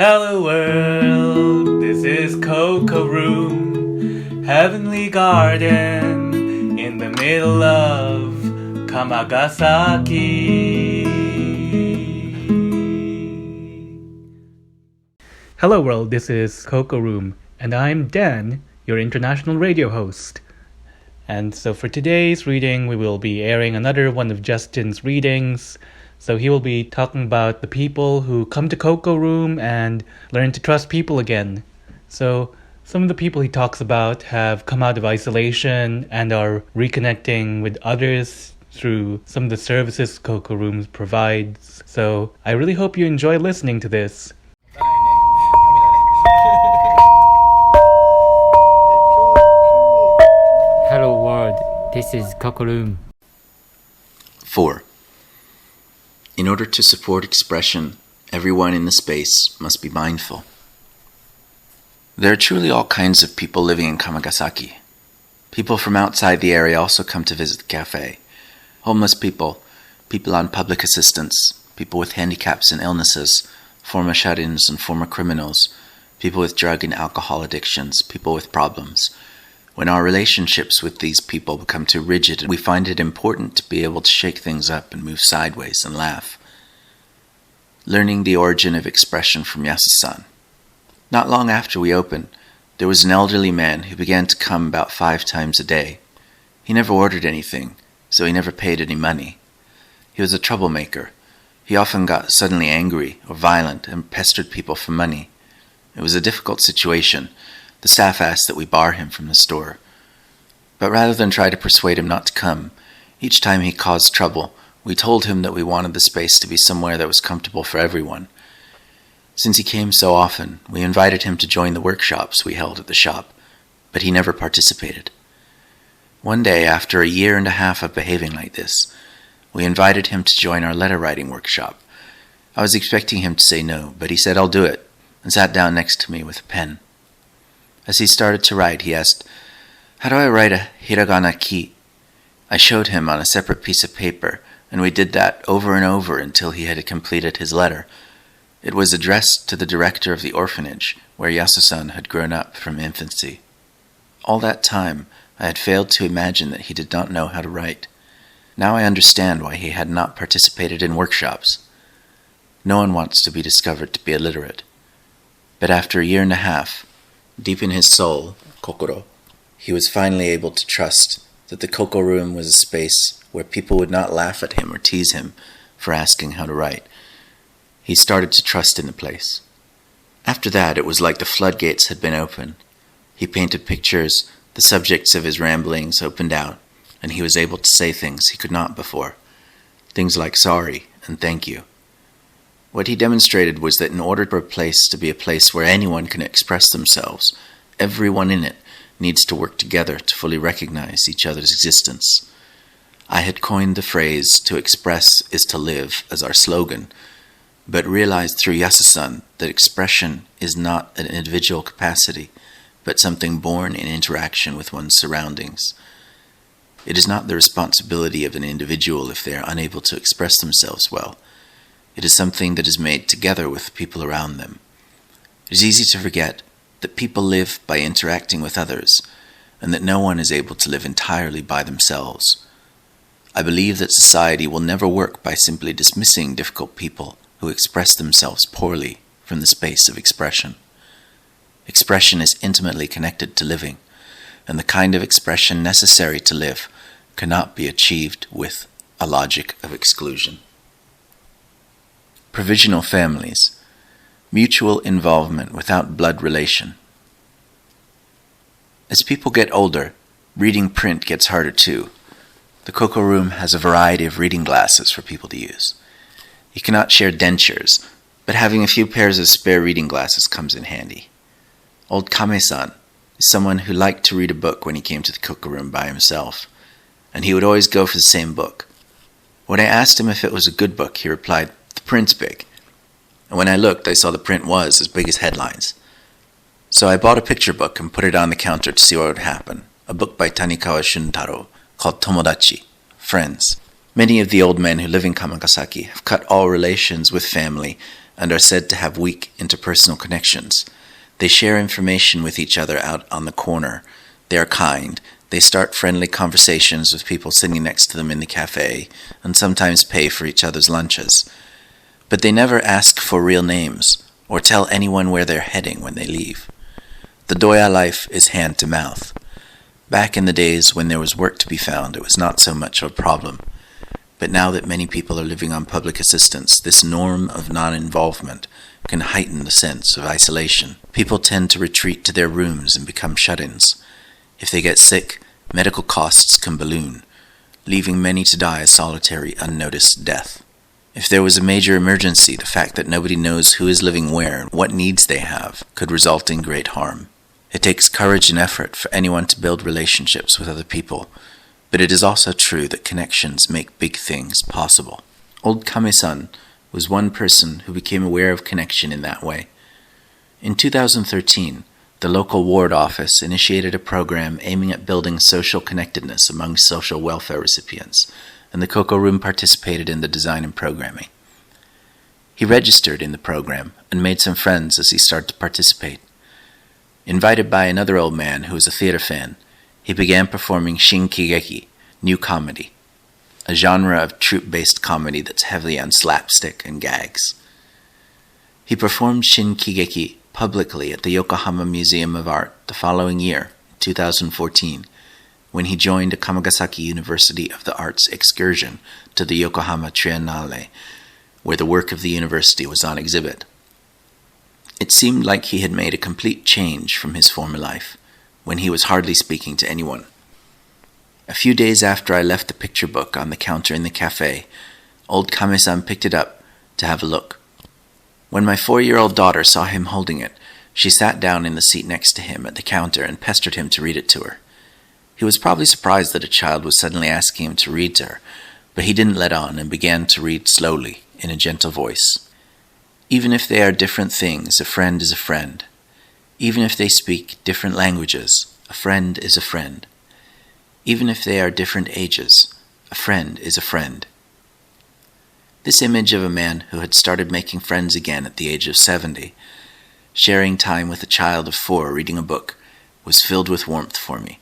Hello world, this is Cocoroom, heavenly garden in the middle of Kamagasaki. Hello world, this is Cocoroom, and I'm Dan, your international radio host. And so for today's reading, we will be airing another one of Justin's readings. So he will be talking about the people who come to Cocoroom and learn to trust people again. So some of the people he talks about have come out of isolation and are reconnecting with others through some of the services Cocoroom provides. So I really hope you enjoy listening to this. Hello world, this is Cocoroom. 4. In order to support expression, everyone in the space must be mindful. There are truly all kinds of people living in Kamagasaki. People from outside the area also come to visit the cafe. Homeless people, people on public assistance, people with handicaps and illnesses, former shut-ins and former criminals, people with drug and alcohol addictions, people with problems. When our relationships with these people become too rigid, we find it important to be able to shake things up and move sideways and laugh. Learning the origin of expression from Yasu-san. Not long after we opened, there was an elderly man who began to come about 5 times a day. He never ordered anything, so he never paid any money. He was a troublemaker. He often got suddenly angry or violent and pestered people for money. It was a difficult situation. The staff asked that we bar him from the store. But rather than try to persuade him not to come, each time he caused trouble, we told him that we wanted the space to be somewhere that was comfortable for everyone. Since he came so often, we invited him to join the workshops we held at the shop, but he never participated. One day, after a year and a half of behaving like this, we invited him to join our letter-writing workshop. I was expecting him to say no, but he said, "I'll do it," and sat down next to me with a pen. As he started to write, he asked, "How do I write a hiragana ki?" I showed him on a separate piece of paper, and we did that over and over until he had completed his letter. It was addressed to the director of the orphanage, where Yasu-san had grown up from infancy. All that time, I had failed to imagine that he did not know how to write. Now I understand why he had not participated in workshops. No one wants to be discovered to be illiterate. But after a year and a half, deep in his soul, kokoro, he was finally able to trust that the Cocoroom was a space where people would not laugh at him or tease him for asking how to write. He started to trust in the place. After that, it was like the floodgates had been opened. He painted pictures, the subjects of his ramblings opened out, and he was able to say things he could not before. Things like sorry and thank you. What he demonstrated was that in order for a place to be a place where anyone can express themselves, everyone in it needs to work together to fully recognize each other's existence. I had coined the phrase "to express is to live" as our slogan, but realized through Yasu-san that expression is not an individual capacity, but something born in interaction with one's surroundings. It is not the responsibility of an individual if they are unable to express themselves well. It is something that is made together with the people around them. It is easy to forget that people live by interacting with others, and that no one is able to live entirely by themselves. I believe that society will never work by simply dismissing difficult people who express themselves poorly from the space of expression. Expression is intimately connected to living, and the kind of expression necessary to live cannot be achieved with a logic of exclusion. Provisional families. Mutual involvement without blood relation. As people get older, reading print gets harder too. The Cocoroom has a variety of reading glasses for people to use. You cannot share dentures, but having a few pairs of spare reading glasses comes in handy. Old Kame-san is someone who liked to read a book when he came to the Cocoroom by himself, and he would always go for the same book. When I asked him if it was a good book, he replied, "The print's big." And when I looked, I saw the print was as big as headlines. So I bought a picture book and put it on the counter to see what would happen, a book by Tanikawa Shuntaro called Tomodachi, Friends. Many of the old men who live in Kamagasaki have cut all relations with family and are said to have weak interpersonal connections. They share information with each other out on the corner. They are kind. They start friendly conversations with people sitting next to them in the cafe, and sometimes pay for each other's lunches. But they never ask for real names, or tell anyone where they're heading when they leave. The Doya life is hand to mouth. Back in the days when there was work to be found, it was not so much of a problem. But now that many people are living on public assistance, this norm of non-involvement can heighten the sense of isolation. People tend to retreat to their rooms and become shut-ins. If they get sick, medical costs can balloon, leaving many to die a solitary, unnoticed death. If there was a major emergency, the fact that nobody knows who is living where and what needs they have could result in great harm. It takes courage and effort for anyone to build relationships with other people, but it is also true that connections make big things possible. Old Kame-san was one person who became aware of connection in that way. In 2013, the local ward office initiated a program aiming at building social connectedness among social welfare recipients, and the Cocoroom participated in the design and programming. He registered in the program and made some friends as he started to participate. Invited by another old man who was a theater fan, he began performing shinkigeki, new comedy, a genre of troupe-based comedy that's heavily on slapstick and gags. He performed shinkigeki publicly at the Yokohama Museum of Art the following year, 2014, when he joined a Kamagasaki University of the Arts excursion to the Yokohama Triennale, where the work of the university was on exhibit. It seemed like he had made a complete change from his former life, when he was hardly speaking to anyone. A few days after I left the picture book on the counter in the cafe, old Kame-san picked it up to have a look. When my 4-year-old daughter saw him holding it, she sat down in the seat next to him at the counter and pestered him to read it to her. He was probably surprised that a child was suddenly asking him to read to her, but he didn't let on and began to read slowly, in a gentle voice. Even if they are different things, a friend is a friend. Even if they speak different languages, a friend is a friend. Even if they are different ages, a friend is a friend. This image of a man who had started making friends again at the age of 70, sharing time with a child of 4 reading a book, was filled with warmth for me.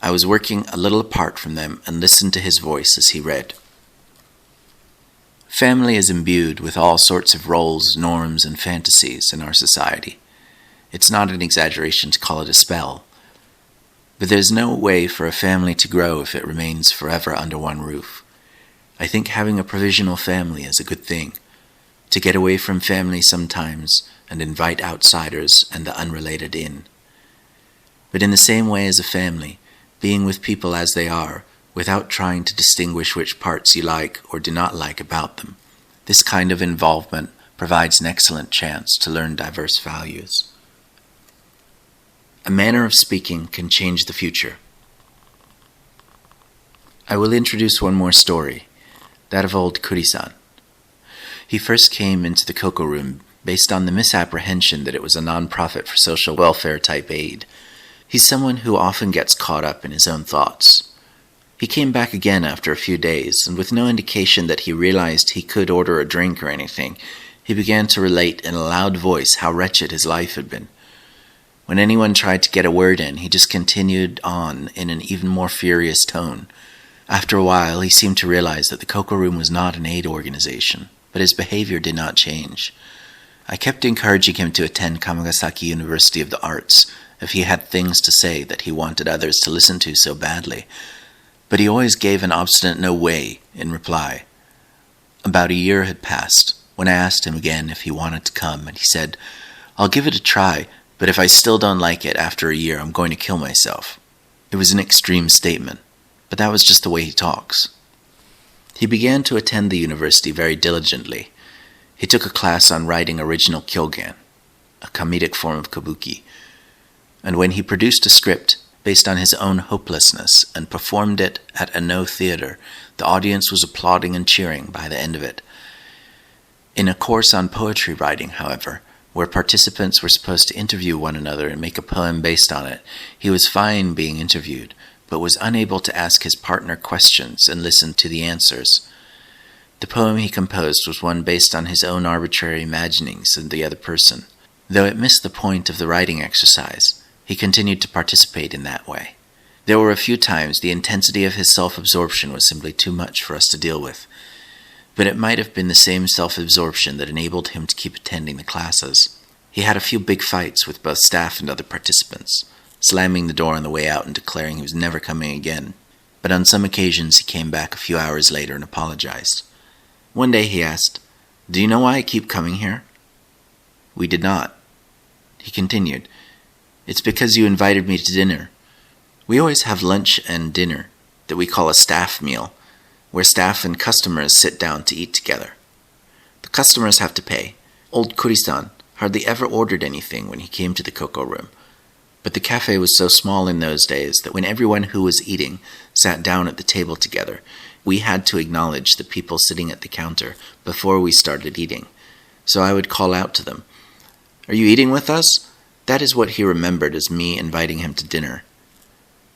I was working a little apart from them and listened to his voice as he read. Family is imbued with all sorts of roles, norms, and fantasies in our society. It's not an exaggeration to call it a spell. But there's no way for a family to grow if it remains forever under one roof. I think having a provisional family is a good thing. To get away from family sometimes and invite outsiders and the unrelated in. But in the same way as a family, being with people as they are, without trying to distinguish which parts you like or do not like about them, this kind of involvement provides an excellent chance to learn diverse values. A manner of speaking can change the future. I will introduce one more story, that of old Kurisan. He first came into the Cocoroom based on the misapprehension that it was a non-profit for social welfare type aid. He's someone who often gets caught up in his own thoughts. He came back again after a few days, and with no indication that he realized he could order a drink or anything, he began to relate in a loud voice how wretched his life had been. When anyone tried to get a word in, he just continued on in an even more furious tone. After a while, he seemed to realize that the Cocoroom was not an aid organization, but his behavior did not change. I kept encouraging him to attend Kamagasaki University of the Arts if he had things to say that he wanted others to listen to so badly, but he always gave an obstinate no way in reply. About a year had passed when I asked him again if he wanted to come, and he said, "I'll give it a try, but if I still don't like it after a year, I'm going to kill myself." It was an extreme statement, but that was just the way he talks. He began to attend the university very diligently. He took a class on writing original kyogen, a comedic form of kabuki, and when he produced a script based on his own hopelessness and performed it at a no theater, the audience was applauding and cheering by the end of it. In a course on poetry writing, however, where participants were supposed to interview one another and make a poem based on it, he was fine being interviewed, but was unable to ask his partner questions and listen to the answers. The poem he composed was one based on his own arbitrary imaginings of the other person. Though it missed the point of the writing exercise, he continued to participate in that way. There were a few times the intensity of his self-absorption was simply too much for us to deal with, but it might have been the same self-absorption that enabled him to keep attending the classes. He had a few big fights with both staff and other participants, slamming the door on the way out and declaring he was never coming again. But on some occasions he came back a few hours later and apologized. One day he asked, "Do you know why I keep coming here?" We did not. He continued, "It's because you invited me to dinner. We always have lunch and dinner that we call a staff meal, where staff and customers sit down to eat together. The customers have to pay. Old Kurisan hardly ever ordered anything when he came to the Cocoroom, but the cafe was so small in those days that when everyone who was eating sat down at the table together, we had to acknowledge the people sitting at the counter before we started eating. So I would call out to them, 'Are you eating with us?' That is what he remembered as me inviting him to dinner.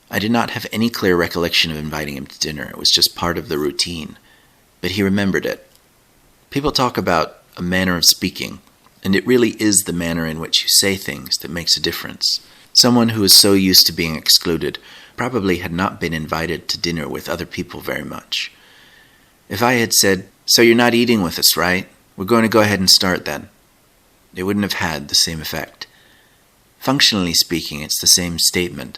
I did not have any clear recollection of inviting him to dinner. It was just part of the routine. But he remembered it. People talk about a manner of speaking, and it really is the manner in which you say things that makes a difference. Someone who is so used to being excluded probably had not been invited to dinner with other people very much. If I had said, 'So you're not eating with us, right? We're going to go ahead and start then,' it wouldn't have had the same effect. Functionally speaking, it's the same statement.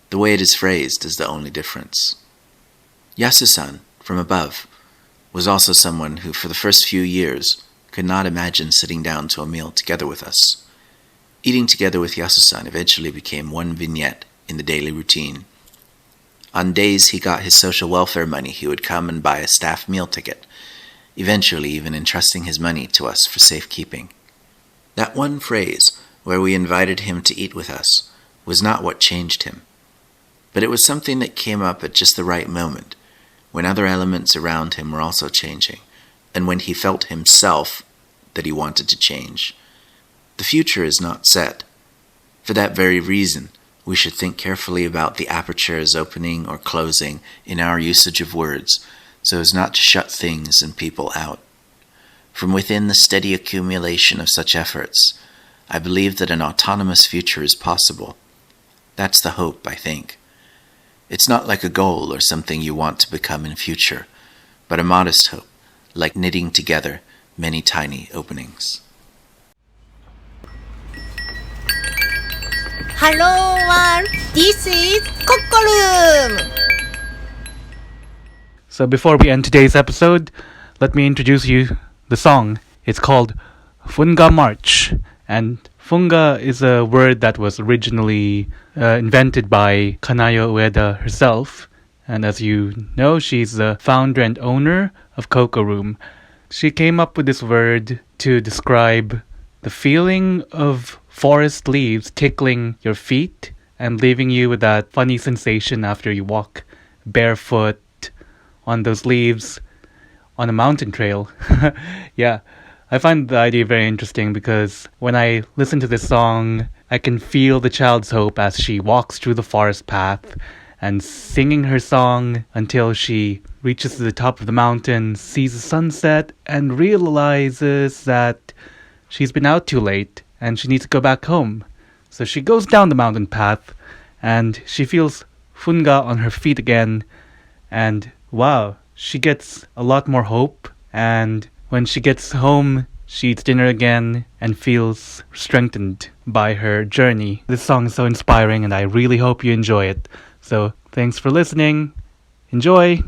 The way it is phrased is the only difference. Yasu-san, from above, was also someone who for the first few years could not imagine sitting down to a meal together with us. Eating together with Yasu-san eventually became one vignette in the daily routine. On days he got his social welfare money, he would come and buy a staff meal ticket, eventually even entrusting his money to us for safekeeping. That one phrase, where we invited him to eat with us, was not what changed him. But it was something that came up at just the right moment, when other elements around him were also changing, and when he felt himself that he wanted to change. The future is not set. For that very reason, we should think carefully about the apertures opening or closing in our usage of words, so as not to shut things and people out. From within the steady accumulation of such efforts, I believe that an autonomous future is possible. That's the hope, I think. It's not like a goal or something you want to become in future, but a modest hope, like knitting together many tiny openings. Hello world, this is Cocoroom. So before we end today's episode, let me introduce you the song. It's called Funga March, and funga is a word that was originally invented by Kanayo Ueda herself, and as you know, she's the founder and owner of Cocoroom. She came up with this word to describe the feeling of forest leaves tickling your feet and leaving you with that funny sensation after you walk barefoot on those leaves on a mountain trail. Yeah, I find the idea very interesting because when I listen to this song, I can feel the child's hope as she walks through the forest path and singing her song until she reaches to the top of the mountain, sees the sunset, and realizes that she's been out too late and she needs to go back home. So she goes down the mountain path and she feels funga on her feet again, and wow, she gets a lot more hope, and when she gets home, she eats dinner again and feels strengthened by her journey. This song is so inspiring and I really hope you enjoy it. So thanks for listening. Enjoy!